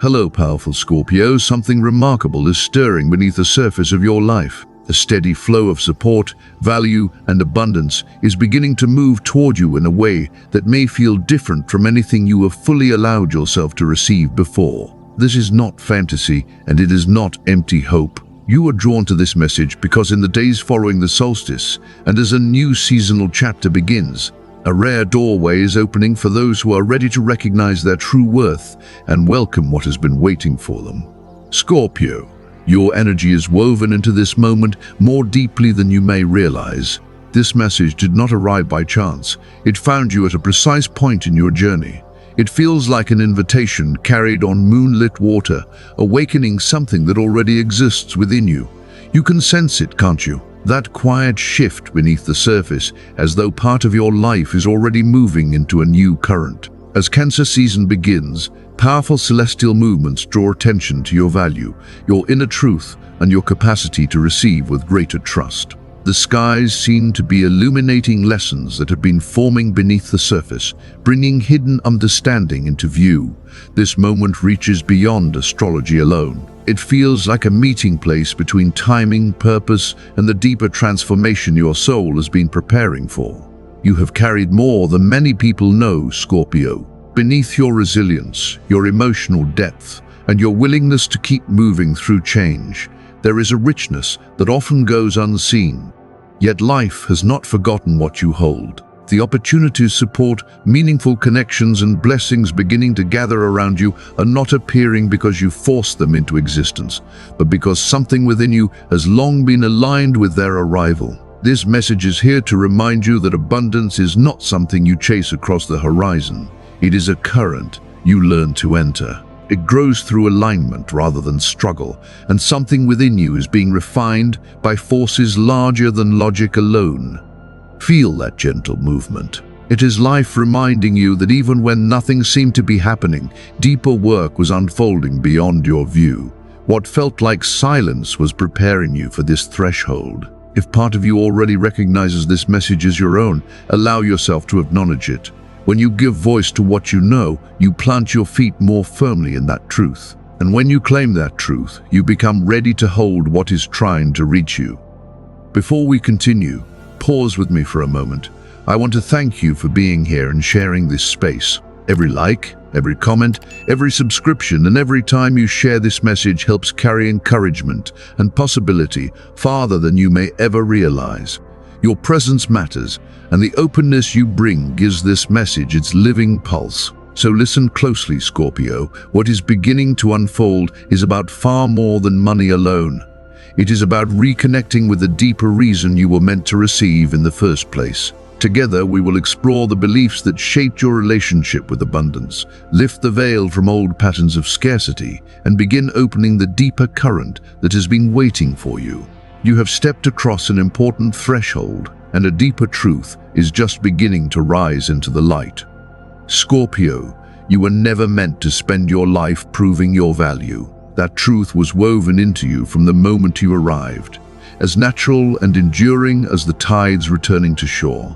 Hello, powerful Scorpio. Something remarkable is stirring beneath the surface of your life. A steady flow of support, value, and abundance is beginning to move toward you in a way that may feel different from anything you have fully allowed yourself to receive before. This is not fantasy, and it is not empty hope. You are drawn to this message because in the days following the solstice, and as a new seasonal chapter begins, a rare doorway is opening for those who are ready to recognize their true worth and welcome what has been waiting for them. Scorpio, your energy is woven into this moment more deeply than you may realize. This message did not arrive by chance. It found you at a precise point in your journey. It feels like an invitation carried on moonlit water, awakening something that already exists within you. You can sense it, can't you? That quiet shift beneath the surface, as though part of your life is already moving into a new current. As Cancer season begins, powerful celestial movements draw attention to your value, your inner truth, and your capacity to receive with greater trust. The skies seem to be illuminating lessons that have been forming beneath the surface, bringing hidden understanding into view. This moment reaches beyond astrology alone. It feels like a meeting place between timing, purpose, and the deeper transformation your soul has been preparing for. You have carried more than many people know, Scorpio. Beneath your resilience, your emotional depth, and your willingness to keep moving through change, there is a richness that often goes unseen. Yet life has not forgotten what you hold. The opportunities support meaningful connections and blessings beginning to gather around you are not appearing because you forced them into existence, but because something within you has long been aligned with their arrival. This message is here to remind you that abundance is not something you chase across the horizon. It is a current you learn to enter. It grows through alignment rather than struggle, and something within you is being refined by forces larger than logic alone. Feel that gentle movement. It is life reminding you that even when nothing seemed to be happening, deeper work was unfolding beyond your view. What felt like silence was preparing you for this threshold. If part of you already recognizes this message as your own, allow yourself to acknowledge it. When you give voice to what you know, you plant your feet more firmly in that truth. And when you claim that truth, you become ready to hold what is trying to reach you. Before we continue, pause with me for a moment. I want to thank you for being here and sharing this space. Every like, every comment, every subscription, and every time you share this message helps carry encouragement and possibility farther than you may ever realize. Your presence matters, and the openness you bring gives this message its living pulse. So listen closely, Scorpio. What is beginning to unfold is about far more than money alone. It is about reconnecting with the deeper reason you were meant to receive in the first place. Together, we will explore the beliefs that shaped your relationship with abundance, lift the veil from old patterns of scarcity, and begin opening the deeper current that has been waiting for you. You have stepped across an important threshold, and a deeper truth is just beginning to rise into the light. Scorpio, you were never meant to spend your life proving your value. That truth was woven into you from the moment you arrived, as natural and enduring as the tides returning to shore.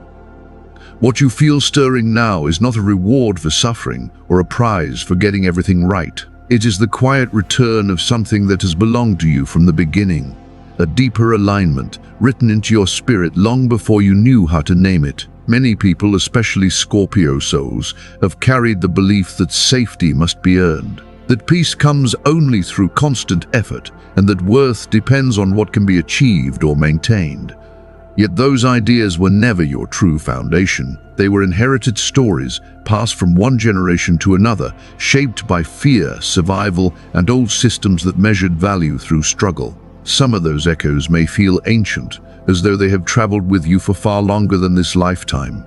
What you feel stirring now is not a reward for suffering or a prize for getting everything right. It is the quiet return of something that has belonged to you from the beginning. A deeper alignment written into your spirit long before you knew how to name it. Many people, especially Scorpio souls, have carried the belief that safety must be earned, that peace comes only through constant effort, and that worth depends on what can be achieved or maintained. Yet those ideas were never your true foundation. They were inherited stories passed from one generation to another, shaped by fear, survival, and old systems that measured value through struggle. Some of those echoes may feel ancient, as though they have traveled with you for far longer than this lifetime.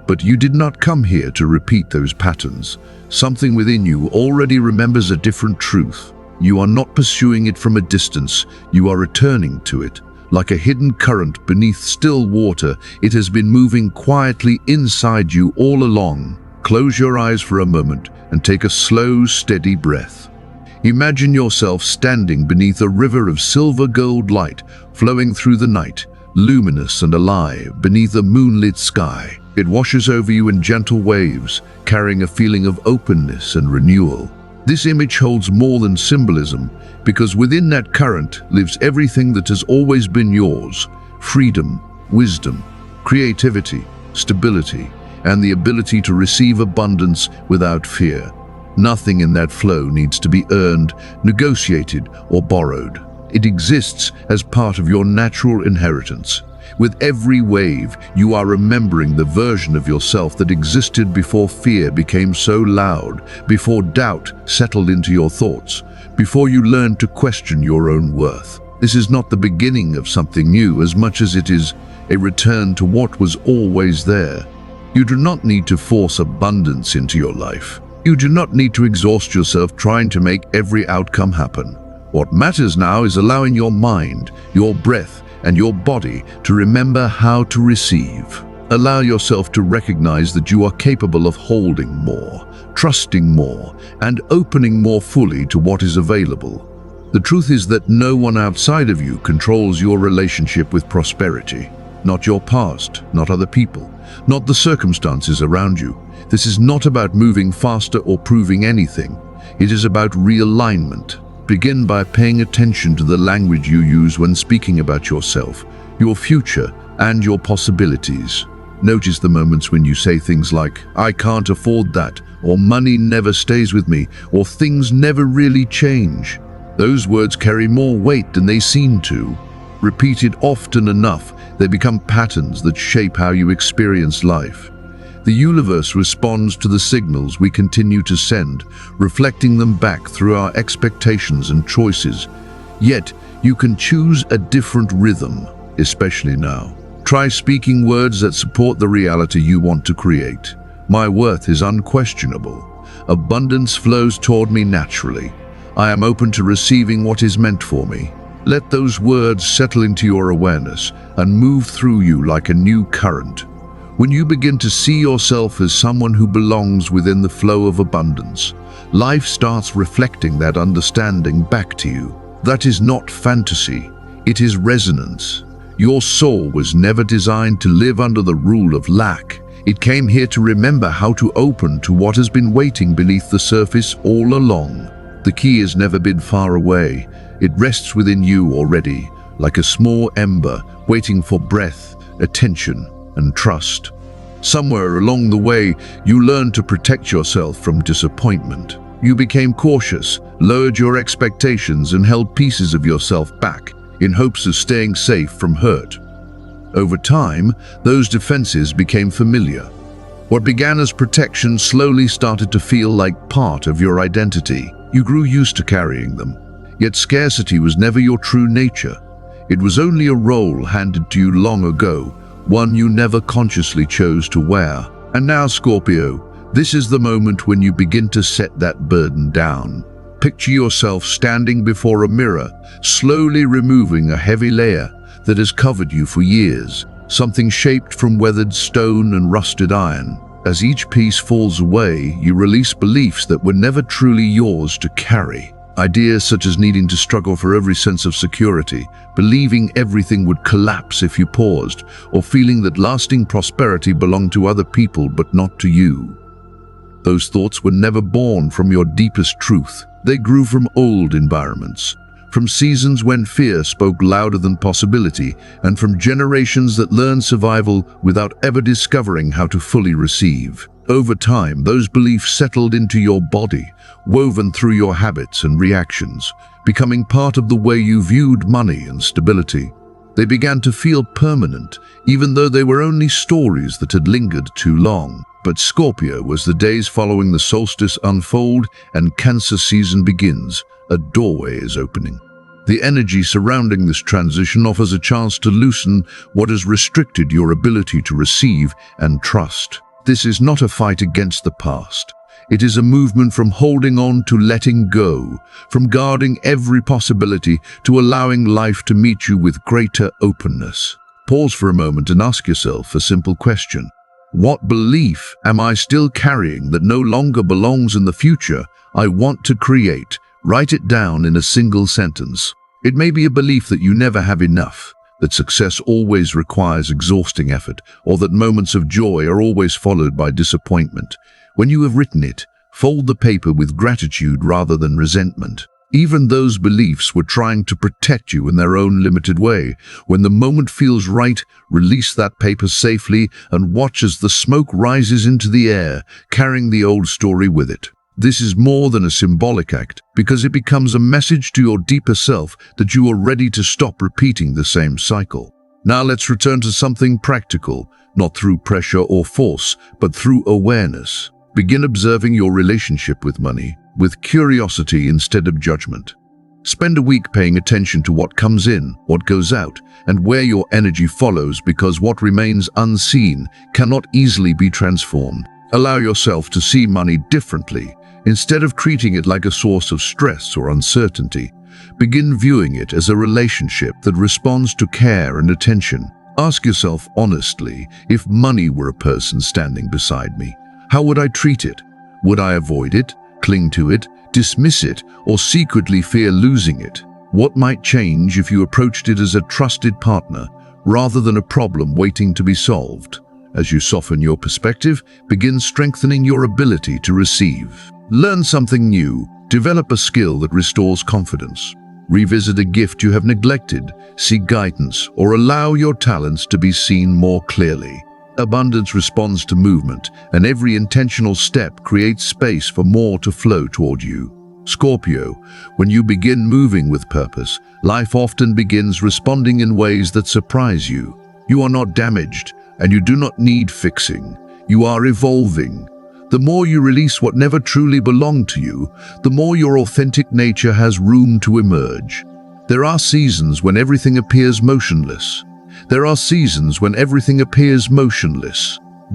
But you did not come here to repeat those patterns. Something within you already remembers a different truth. You are not pursuing it from a distance, you are returning to it. Like a hidden current beneath still water, it has been moving quietly inside you all along. Close your eyes for a moment and take a slow, steady breath. Imagine yourself standing beneath a river of silver gold light flowing through the night, luminous and alive beneath a moonlit sky. It washes over you in gentle waves, carrying a feeling of openness and renewal. This image holds more than symbolism, because within that current lives everything that has always been yours: freedom, wisdom, creativity, stability, and the ability to receive abundance without fear. Nothing in that flow needs to be earned, negotiated, or borrowed. It exists as part of your natural inheritance. With every wave, you are remembering the version of yourself that existed before fear became so loud, before doubt settled into your thoughts, before you learned to question your own worth. This is not the beginning of something new as much as it is a return to what was always there. You do not need to force abundance into your life. You do not need to exhaust yourself trying to make every outcome happen. What matters now is allowing your mind, your breath, and your body to remember how to receive. Allow yourself to recognize that you are capable of holding more, trusting more, and opening more fully to what is available. The truth is that no one outside of you controls your relationship with prosperity. Not your past, not other people, not the circumstances around you. This is not about moving faster or proving anything. It is about realignment. Begin by paying attention to the language you use when speaking about yourself, your future, and your possibilities. Notice the moments when you say things like, "I can't afford that," or "money never stays with me," or "things never really change." Those words carry more weight than they seem to. Repeated often enough, they become patterns that shape how you experience life. The universe responds to the signals we continue to send, reflecting them back through our expectations and choices. Yet, you can choose a different rhythm, especially now. Try speaking words that support the reality you want to create. My worth is unquestionable. Abundance flows toward me naturally. I am open to receiving what is meant for me. Let those words settle into your awareness and move through you like a new current. When you begin to see yourself as someone who belongs within the flow of abundance, life starts reflecting that understanding back to you. That is not fantasy, it is resonance. Your soul was never designed to live under the rule of lack. It came here to remember how to open to what has been waiting beneath the surface all along. The key has never been far away. It rests within you already, like a small ember waiting for breath, attention, and trust. Somewhere along the way, you learned to protect yourself from disappointment. You became cautious, lowered your expectations, and held pieces of yourself back in hopes of staying safe from hurt. Over time, those defenses became familiar. What began as protection slowly started to feel like part of your identity. You grew used to carrying them. Yet scarcity was never your true nature. It was only a role handed to you long ago, one you never consciously chose to wear. And now, Scorpio, this is the moment when you begin to set that burden down. Picture yourself standing before a mirror, slowly removing a heavy layer that has covered you for years, something shaped from weathered stone and rusted iron. As each piece falls away, you release beliefs that were never truly yours to carry. Ideas such as needing to struggle for every sense of security, believing everything would collapse if you paused, or feeling that lasting prosperity belonged to other people but not to you. Those thoughts were never born from your deepest truth. They grew from old environments, from seasons when fear spoke louder than possibility, and from generations that learned survival without ever discovering how to fully receive. Over time, those beliefs settled into your body, woven through your habits and reactions, becoming part of the way you viewed money and stability. They began to feel permanent, even though they were only stories that had lingered too long. But Scorpio, as the days following the solstice unfold and Cancer season begins, a doorway is opening. The energy surrounding this transition offers a chance to loosen what has restricted your ability to receive and trust. This is not a fight against the past. It is a movement from holding on to letting go, from guarding every possibility to allowing life to meet you with greater openness. Pause for a moment and ask yourself a simple question. What belief am I still carrying that no longer belongs in the future I want to create? Write it down in a single sentence. It may be a belief that you never have enough, that success always requires exhausting effort, or that moments of joy are always followed by disappointment. When you have written it, Fold the paper with gratitude rather than resentment. Even those beliefs were trying to protect you in their own limited way. When the moment feels right, release that paper safely and watch as the smoke rises into the air, carrying the old story with it. This is more than a symbolic act, because it becomes a message to your deeper self that you are ready to stop repeating the same cycle. Now let's return to something practical, not through pressure or force, but through awareness. Begin observing your relationship with money, with curiosity instead of judgment. Spend a week paying attention to what comes in, what goes out, and where your energy follows, because what remains unseen cannot easily be transformed. Allow yourself to see money differently. Instead of treating it like a source of stress or uncertainty, begin viewing it as a relationship that responds to care and attention. Ask yourself honestly, if money were a person standing beside me, how would I treat it? Would I avoid it, cling to it, dismiss it, or secretly fear losing it? What might change if you approached it as a trusted partner, rather than a problem waiting to be solved? As you soften your perspective, begin strengthening your ability to receive. Learn something new, develop a skill that restores confidence. Revisit a gift you have neglected, seek guidance, or allow your talents to be seen more clearly. Abundance responds to movement, and every intentional step creates space for more to flow toward you. Scorpio, when you begin moving with purpose, life often begins responding in ways that surprise you. You are not damaged, and you do not need fixing. You are evolving. The more you release what never truly belonged to you, the more your authentic nature has room to emerge. There are seasons when everything appears motionless.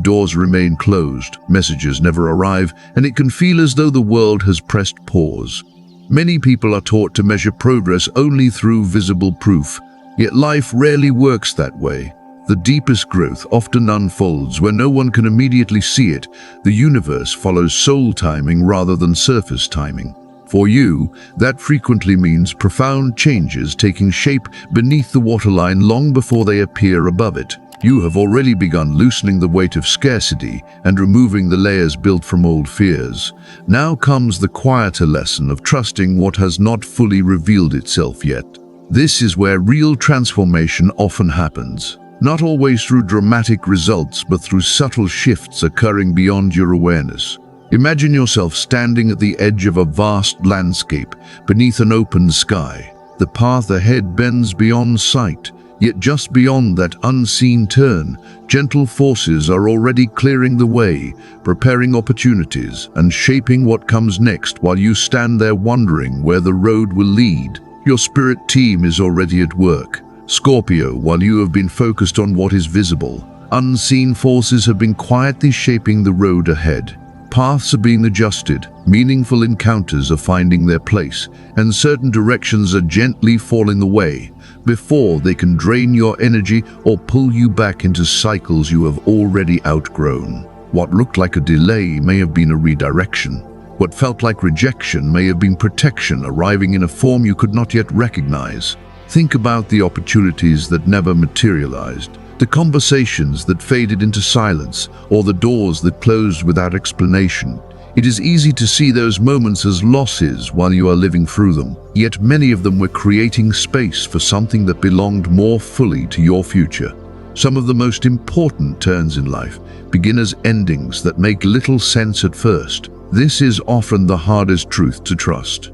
Doors remain closed, messages never arrive, and it can feel as though the world has pressed pause. Many people are taught to measure progress only through visible proof, yet life rarely works that way. The deepest growth often unfolds where no one can immediately see it. The universe follows soul timing rather than surface timing. For you, that frequently means profound changes taking shape beneath the waterline long before they appear above it. You have already begun loosening the weight of scarcity and removing the layers built from old fears. Now comes the quieter lesson of trusting what has not fully revealed itself yet. This is where real transformation often happens. Not always through dramatic results, but through subtle shifts occurring beyond your awareness. Imagine yourself standing at the edge of a vast landscape, beneath an open sky. The path ahead bends beyond sight, yet just beyond that unseen turn, gentle forces are already clearing the way, preparing opportunities, and shaping what comes next while you stand there wondering where the road will lead. Your spirit team is already at work. Scorpio, while you have been focused on what is visible, unseen forces have been quietly shaping the road ahead. Paths are being adjusted, meaningful encounters are finding their place, and certain directions are gently falling away before they can drain your energy or pull you back into cycles you have already outgrown. What looked like a delay may have been a redirection. What felt like rejection may have been protection arriving in a form you could not yet recognize. Think about the opportunities that never materialized, the conversations that faded into silence, or the doors that closed without explanation. It is easy to see those moments as losses while you are living through them, yet many of them were creating space for something that belonged more fully to your future. Some of the most important turns in life begin as endings that make little sense at first. This is often the hardest truth to trust.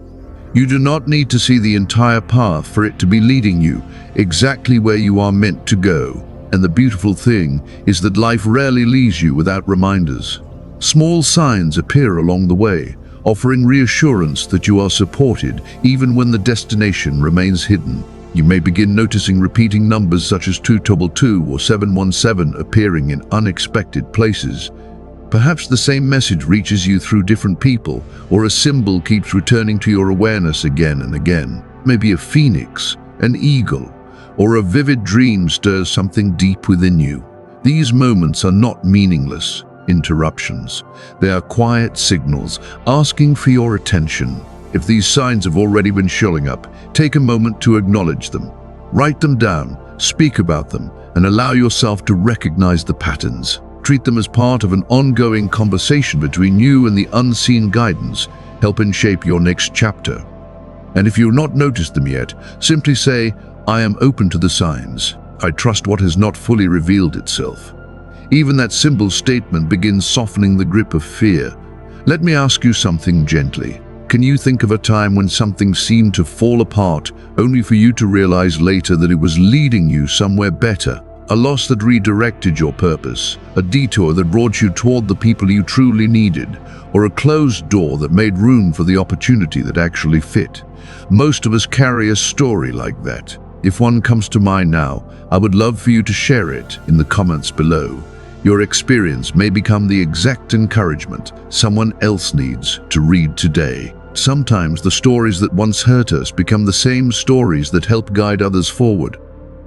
You do not need to see the entire path for it to be leading you exactly where you are meant to go. And the beautiful thing is that life rarely leaves you without reminders. Small signs appear along the way, offering reassurance that you are supported even when the destination remains hidden. You may begin noticing repeating numbers such as 222 or 717 appearing in unexpected places. Perhaps the same message reaches you through different people, or a symbol keeps returning to your awareness again and again. Maybe a phoenix, an eagle, or a vivid dream stirs something deep within you. These moments are not meaningless interruptions. They are quiet signals asking for your attention. If these signs have already been showing up, take a moment to acknowledge them. Write them down, speak about them, and allow yourself to recognize the patterns. Treat them as part of an ongoing conversation between you and the unseen guidance, helping shape your next chapter. And if you've not noticed them yet, simply say, "I am open to the signs. I trust what has not fully revealed itself." Even that simple statement begins softening the grip of fear. Let me ask you something gently. Can you think of a time when something seemed to fall apart, only for you to realize later that it was leading you somewhere better? A loss that redirected your purpose, a detour that brought you toward the people you truly needed, or a closed door that made room for the opportunity that actually fit. Most of us carry a story like that. If one comes to mind now, I would love for you to share it in the comments below. Your experience may become the exact encouragement someone else needs to read today. Sometimes the stories that once hurt us become the same stories that help guide others forward.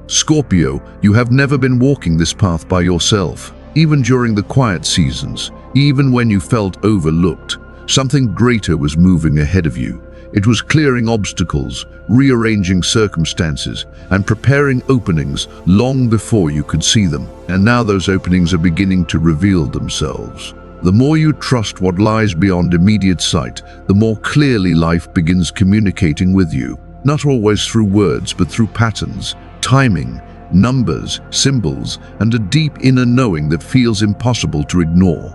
Scorpio, you have never been walking this path by yourself. Even during the quiet seasons, even when you felt overlooked, something greater was moving ahead of you. It was clearing obstacles, rearranging circumstances, and preparing openings long before you could see them. And now those openings are beginning to reveal themselves. The more you trust what lies beyond immediate sight, the more clearly life begins communicating with you. Not always through words, but through patterns, timing, numbers, symbols, and a deep inner knowing that feels impossible to ignore.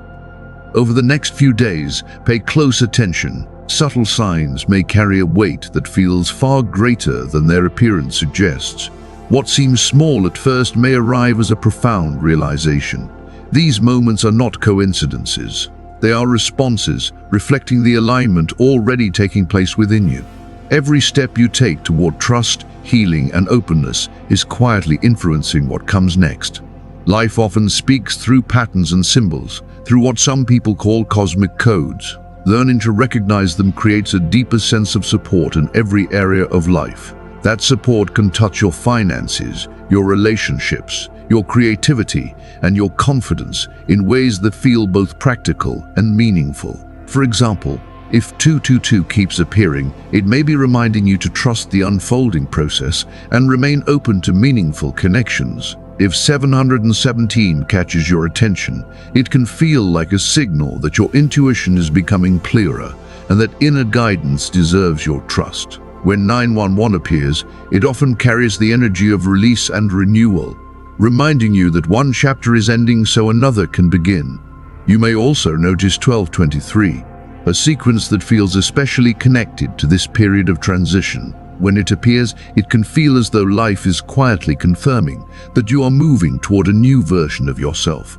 Over the next few days, pay close attention. Subtle signs may carry a weight that feels far greater than their appearance suggests. What seems small at first may arrive as a profound realization. These moments are not coincidences. They are responses, reflecting the alignment already taking place within you. Every step you take toward trust, healing, and openness is quietly influencing what comes next. Life often speaks through patterns and symbols, through what some people call cosmic codes. Learning to recognize them creates a deeper sense of support in every area of life. That support can touch your finances, your relationships, your creativity, and your confidence in ways that feel both practical and meaningful. For example, if 222 keeps appearing, it may be reminding you to trust the unfolding process and remain open to meaningful connections. If 717 catches your attention, it can feel like a signal that your intuition is becoming clearer and that inner guidance deserves your trust. When 911 appears, it often carries the energy of release and renewal, reminding you that one chapter is ending so another can begin. You may also notice 1223, a sequence that feels especially connected to this period of transition. When it appears, it can feel as though life is quietly confirming that you are moving toward a new version of yourself,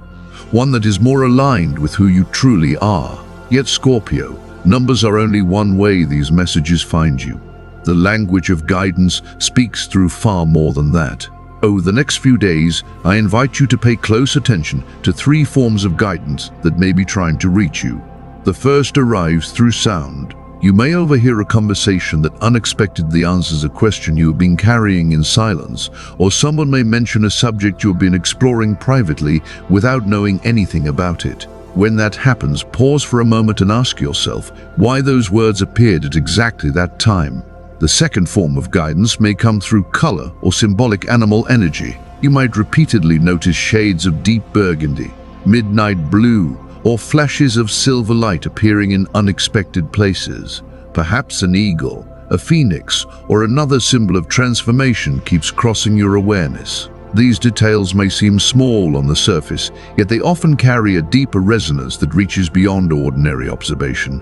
one that is more aligned with who you truly are. Yet Scorpio, numbers are only one way these messages find you. The language of guidance speaks through far more than that. Over the next few days, I invite you to pay close attention to three forms of guidance that may be trying to reach you. The first arrives through sound. You may overhear a conversation that unexpectedly answers a question you have been carrying in silence, or someone may mention a subject you have been exploring privately without knowing anything about it. When that happens, pause for a moment and ask yourself why those words appeared at exactly that time. The second form of guidance may come through color or symbolic animal energy. You might repeatedly notice shades of deep burgundy, midnight blue, or flashes of silver light appearing in unexpected places. Perhaps an eagle, a phoenix, or another symbol of transformation keeps crossing your awareness. These details may seem small on the surface, yet they often carry a deeper resonance that reaches beyond ordinary observation.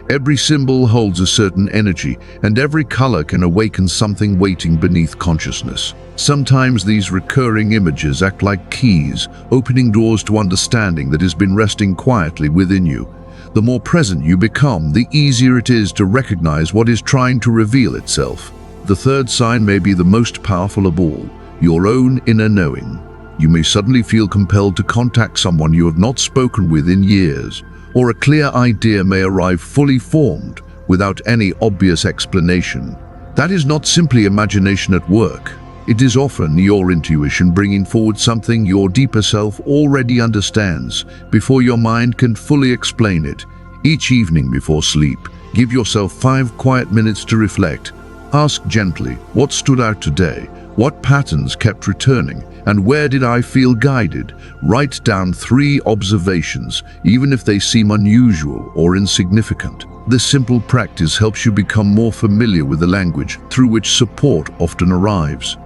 Every symbol holds a certain energy, and every color can awaken something waiting beneath consciousness. Sometimes these recurring images act like keys, opening doors to understanding that has been resting quietly within you. The more present you become, the easier it is to recognize what is trying to reveal itself. The third sign may be the most powerful of all, your own inner knowing. You may suddenly feel compelled to contact someone you have not spoken with in years, or a clear idea may arrive fully formed without any obvious explanation. That is not simply imagination at work. It is often your intuition bringing forward something your deeper self already understands before your mind can fully explain it. Each evening before sleep, give yourself 5 quiet minutes to reflect. Ask gently, what stood out today? What patterns kept returning, and where did I feel guided? Write down 3 observations, even if they seem unusual or insignificant. This simple practice helps you become more familiar with the language through which support often arrives.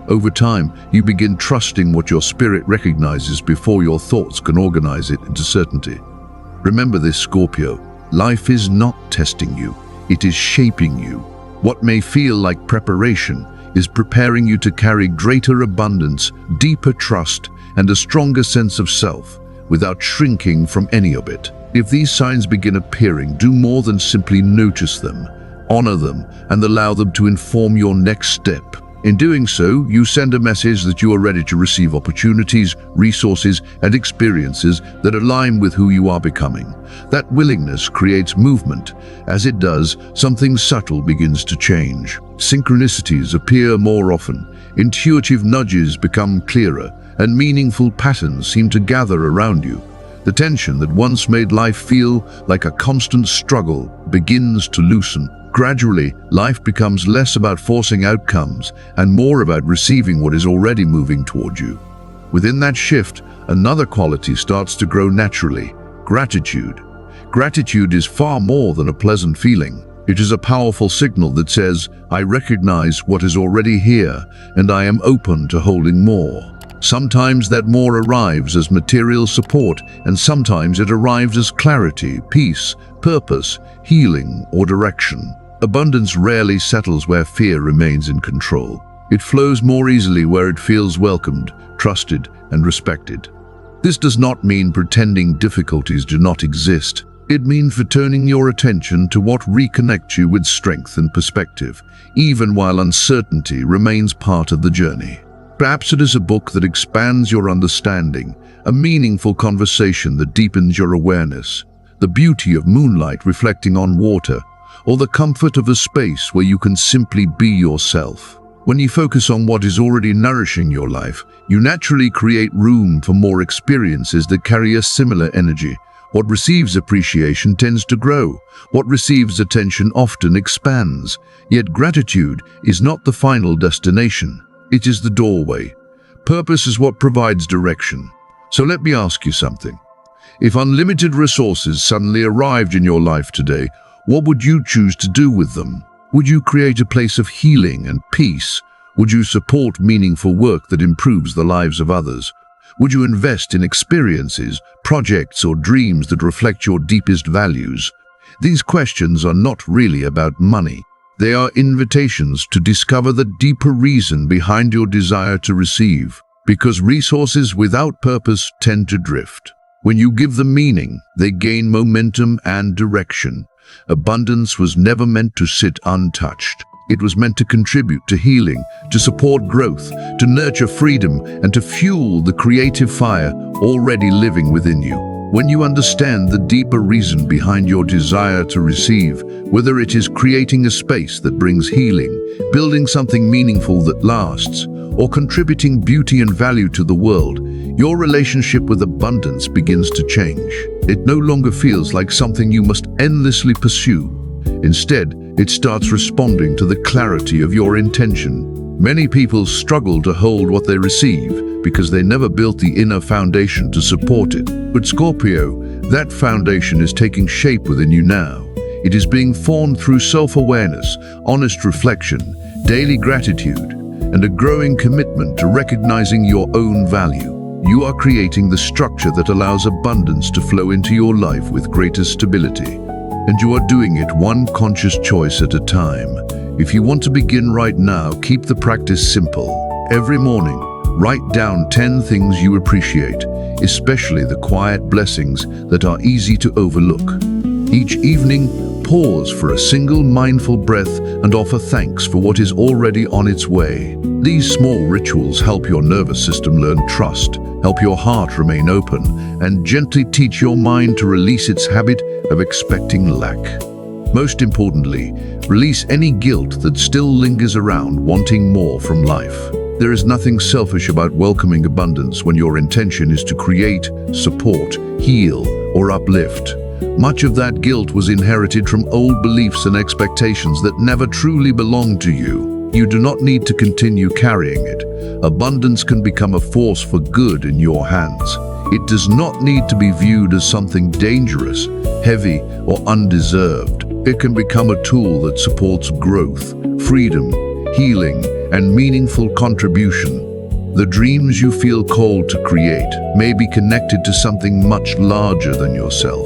Over time, you begin trusting what your spirit recognizes before your thoughts can organize it into certainty. Remember this, Scorpio. Life is not testing you, it is shaping you. What may feel like preparation is preparing you to carry greater abundance, deeper trust, and a stronger sense of self, without shrinking from any of it. If these signs begin appearing, do more than simply notice them. Honor them and allow them to inform your next step. In doing so, you send a message that you are ready to receive opportunities, resources, and experiences that align with who you are becoming. That willingness creates movement. As it does, something subtle begins to change. Synchronicities appear more often, intuitive nudges become clearer, and meaningful patterns seem to gather around you. The tension that once made life feel like a constant struggle begins to loosen. Gradually, life becomes less about forcing outcomes and more about receiving what is already moving toward you. Within that shift, another quality starts to grow naturally: gratitude. Gratitude is far more than a pleasant feeling. It is a powerful signal that says, I recognize what is already here, and I am open to holding more. Sometimes that more arrives as material support, and sometimes it arrives as clarity, peace, purpose, healing, or direction. Abundance rarely settles where fear remains in control. It flows more easily where it feels welcomed, trusted, and respected. This does not mean pretending difficulties do not exist. It means returning your attention to what reconnects you with strength and perspective, even while uncertainty remains part of the journey. Perhaps it is a book that expands your understanding, a meaningful conversation that deepens your awareness, the beauty of moonlight reflecting on water, or the comfort of a space where you can simply be yourself. When you focus on what is already nourishing your life, you naturally create room for more experiences that carry a similar energy. What receives appreciation tends to grow. What receives attention often expands. Yet gratitude is not the final destination. It is the doorway. Purpose is what provides direction. So let me ask you something. If unlimited resources suddenly arrived in your life today, what would you choose to do with them? Would you create a place of healing and peace? Would you support meaningful work that improves the lives of others? Would you invest in experiences, projects, or dreams that reflect your deepest values? These questions are not really about money. They are invitations to discover the deeper reason behind your desire to receive, because resources without purpose tend to drift. When you give them meaning, they gain momentum and direction. Abundance was never meant to sit untouched. It was meant to contribute to healing, to support growth, to nurture freedom, and to fuel the creative fire already living within you. When you understand the deeper reason behind your desire to receive, whether it is creating a space that brings healing, building something meaningful that lasts, or contributing beauty and value to the world, your relationship with abundance begins to change. It no longer feels like something you must endlessly pursue. Instead, it starts responding to the clarity of your intention. Many people struggle to hold what they receive because they never built the inner foundation to support it. But Scorpio, that foundation is taking shape within you now. It is being formed through self-awareness, honest reflection, daily gratitude, and a growing commitment to recognizing your own value. You are creating the structure that allows abundance to flow into your life with greater stability. And you are doing it one conscious choice at a time. If you want to begin right now, keep the practice simple. Every morning, write down 10 things you appreciate, especially the quiet blessings that are easy to overlook. Each evening, pause for a single mindful breath and offer thanks for what is already on its way. These small rituals help your nervous system learn trust, help your heart remain open, and gently teach your mind to release its habit of expecting lack. Most importantly, release any guilt that still lingers around wanting more from life. There is nothing selfish about welcoming abundance when your intention is to create, support, heal, or uplift. Much of that guilt was inherited from old beliefs and expectations that never truly belonged to you. You do not need to continue carrying it. Abundance can become a force for good in your hands. It does not need to be viewed as something dangerous, heavy, or undeserved. It can become a tool that supports growth, freedom, healing, and meaningful contribution. The dreams you feel called to create may be connected to something much larger than yourself.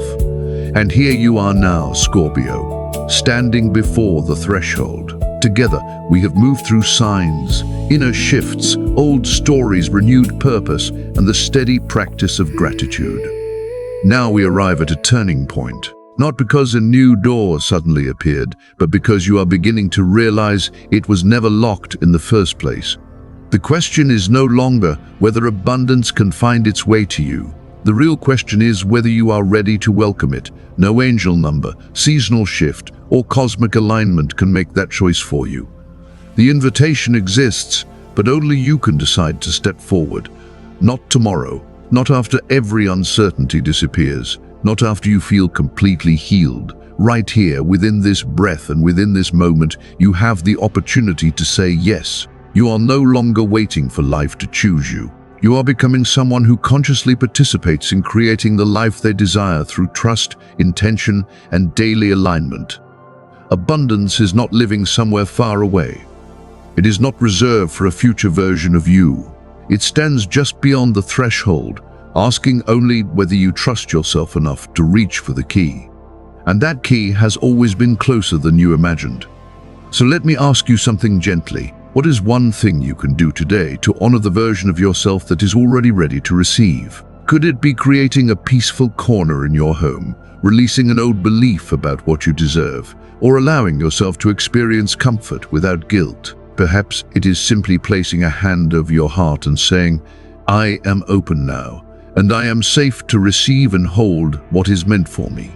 And here you are now, Scorpio, standing before the threshold. Together, we have moved through signs, inner shifts, old stories, renewed purpose, and the steady practice of gratitude. Now we arrive at a turning point, not because a new door suddenly appeared, but because you are beginning to realize it was never locked in the first place. The question is no longer whether abundance can find its way to you. The real question is whether you are ready to welcome it. No angel number, seasonal shift, or cosmic alignment can make that choice for you. The invitation exists, but only you can decide to step forward. Not tomorrow, not after every uncertainty disappears, not after you feel completely healed. Right here, within this breath and within this moment, you have the opportunity to say yes. You are no longer waiting for life to choose you. You are becoming someone who consciously participates in creating the life they desire through trust, intention, and daily alignment. Abundance is not living somewhere far away. It is not reserved for a future version of you. It stands just beyond the threshold, asking only whether you trust yourself enough to reach for the key. And that key has always been closer than you imagined. So let me ask you something gently. What is one thing you can do today to honor the version of yourself that is already ready to receive? Could it be creating a peaceful corner in your home, releasing an old belief about what you deserve, or allowing yourself to experience comfort without guilt? Perhaps it is simply placing a hand over your heart and saying, "I am open now, and I am safe to receive and hold what is meant for me."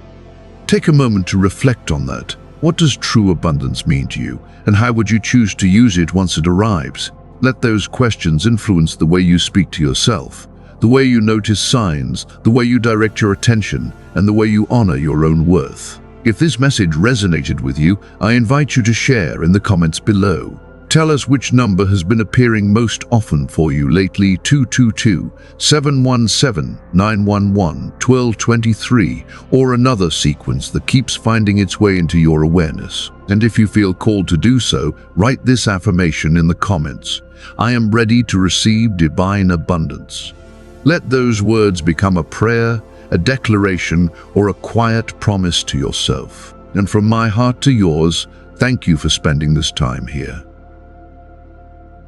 Take a moment to reflect on that. What does true abundance mean to you, and how would you choose to use it once it arrives? Let those questions influence the way you speak to yourself, the way you notice signs, the way you direct your attention, and the way you honor your own worth. If this message resonated with you, I invite you to share in the comments below. Tell us which number has been appearing most often for you lately: 222, 717, 911, 1223, or another sequence that keeps finding its way into your awareness. And if you feel called to do so, write this affirmation in the comments: "I am ready to receive divine abundance." Let those words become a prayer, a declaration, or a quiet promise to yourself. And from my heart to yours, thank you for spending this time here.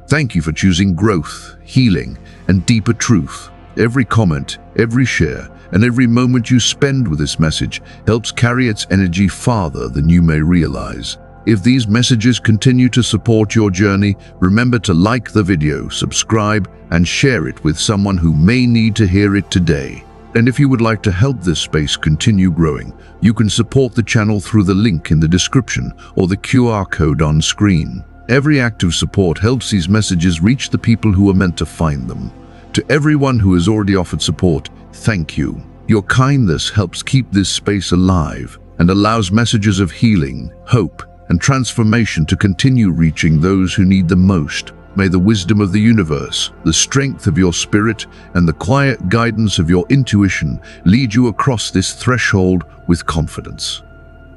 Thank you for choosing growth, healing, and deeper truth. Every comment, every share, and every moment you spend with this message helps carry its energy farther than you may realize. If these messages continue to support your journey, remember to like the video, subscribe, and share it with someone who may need to hear it today. And if you would like to help this space continue growing, you can support the channel through the link in the description or the QR code on screen. Every act of support helps these messages reach the people who are meant to find them. To everyone who has already offered support, thank you. Your kindness helps keep this space alive and allows messages of healing, hope, and transformation to continue reaching those who need them most. May the wisdom of the universe, the strength of your spirit, and the quiet guidance of your intuition lead you across this threshold with confidence.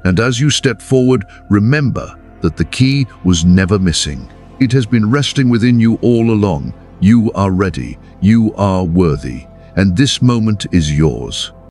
And as you step forward, remember that the key was never missing. It has been resting within you all along. You are ready, you are worthy, and this moment is yours.